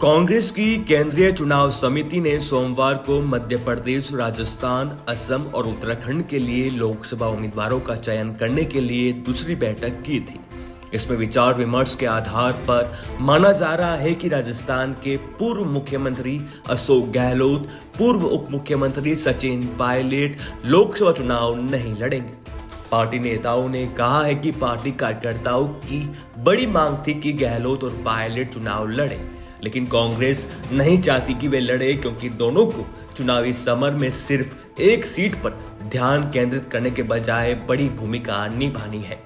कांग्रेस की केंद्रीय चुनाव समिति ने सोमवार को मध्य प्रदेश, राजस्थान, असम और उत्तराखंड के लिए लोकसभा उम्मीदवारों का चयन करने के लिए दूसरी बैठक की थी। इसमें विचार विमर्श के आधार पर माना जा रहा है कि राजस्थान के पूर्व मुख्यमंत्री अशोक गहलोत, पूर्व उप मुख्यमंत्री सचिन पायलट लोकसभा चुनाव नहीं लड़ेंगे। पार्टी नेताओं ने कहा है कि पार्टी कार्यकर्ताओं की बड़ी मांग थी कि गहलोत और पायलट चुनाव लड़े, लेकिन कांग्रेस नहीं चाहती कि वे लड़े क्योंकि दोनों को चुनावी समर में सिर्फ एक सीट पर ध्यान केंद्रित करने के बजाय बड़ी भूमिका निभानी है।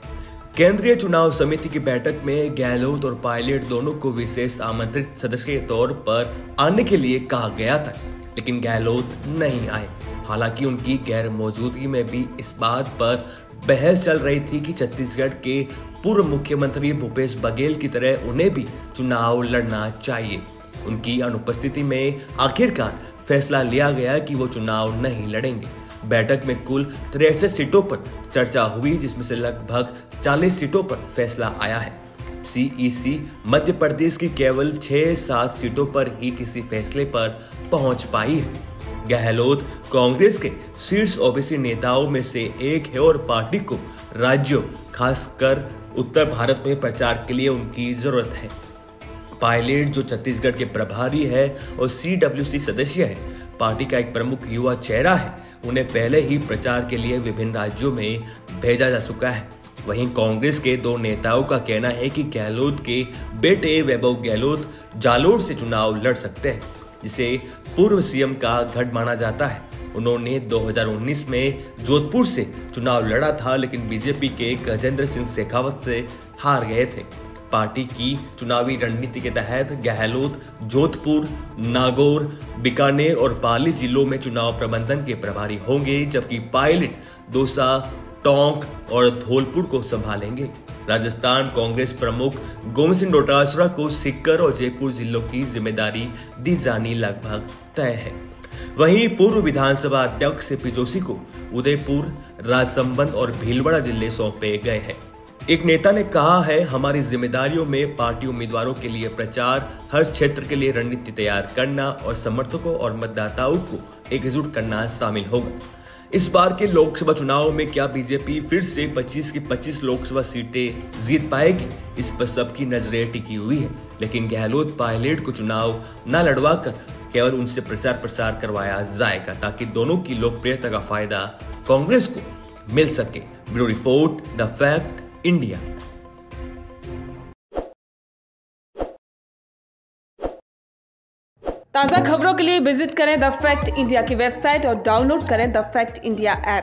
केंद्रीय चुनाव समिति की बैठक में गहलोत और पायलट दोनों को विशेष आमंत्रित सदस्य के तौर पर आने के लिए कहा गया था, लेकिन गहलोत नहीं आए। हालांकि उनकी गैर मौजूदगी में भी इस बात पर बहस चल रही थी कि छत्तीसगढ़ के पूर्व मुख्यमंत्री भूपेश बघेल की तरह उन्हें भी चुनाव लड़ना चाहिए। उनकी अनुपस्थिति में आखिरकार फैसला लिया गया कि वो चुनाव नहीं लड़ेंगे। बैठक में कुल 63 सीटों पर चर्चा हुई, जिसमें से लगभग 40 सीटों पर फैसला आया है। सीईसी मध्य प्रदेश की केवल 6-7 सीटों पर ही किसी फैसले पर पहुंच पाई है। गहलोत कांग्रेस के शीर्ष ओबीसी नेताओं में से एक है और पार्टी को राज्यों, खासकर उत्तर भारत में प्रचार के लिए उनकी जरूरत है। पायलट जो छत्तीसगढ़ के प्रभारी है और सीडब्ल्यूसी सदस्य है, पार्टी का एक प्रमुख युवा चेहरा है, उन्हें पहले ही प्रचार के लिए विभिन्न राज्यों में भेजा जा चुका है। वहीं कांग्रेस के दो नेताओं का कहना है कि गहलोत के बेटे वैभव गहलोत जालोर से चुनाव लड़ सकते हैं, जिसे पूर्व सीएम का गढ़ माना जाता है। उन्होंने 2019 में जोधपुर से चुनाव लड़ा था, लेकिन बीजेपी के गजेंद्र सिंह शेखावत से हार गए थे। पार्टी की चुनावी रणनीति के तहत गहलोत जोधपुर, नागौर, बीकानेर और पाली जिलों में चुनाव प्रबंधन के प्रभारी होंगे, जबकि पायलट दौसा, टोंक और धौलपुर को संभालेंगे। राजस्थान कांग्रेस प्रमुख गोविंद सिंह डोटासरा को सीकर और जयपुर जिलों की जिम्मेदारी दी जानी लगभग तय है। वहीं पूर्व विधानसभा अध्यक्ष सीपी जोशी को उदयपुर, राजसमंद और भीलवाड़ा जिले सौंपे गए हैं। एक नेता ने कहा है, हमारी जिम्मेदारियों में पार्टी उम्मीदवारों के लिए प्रचार, हर क्षेत्र के लिए रणनीति तैयार करना और समर्थकों और मतदाताओं को एकजुट करना शामिल होगा। इस बार के लोकसभा चुनाव में क्या बीजेपी फिर से 25 की 25 लोकसभा सीटें जीत पाएगी, इस पर सबकी नजरें टिकी हुई है। लेकिन गहलोत पायलट को चुनाव न लड़वाकर केवल उनसे प्रचार प्रसार करवाया जाएगा, ताकि दोनों की लोकप्रियता का फायदा कांग्रेस को मिल सके। Bureau report, the fact India. ताज़ा खबरों के लिए विजिट करें द फैक्ट इंडिया की वेबसाइट और डाउनलोड करें द फैक्ट इंडिया ऐप।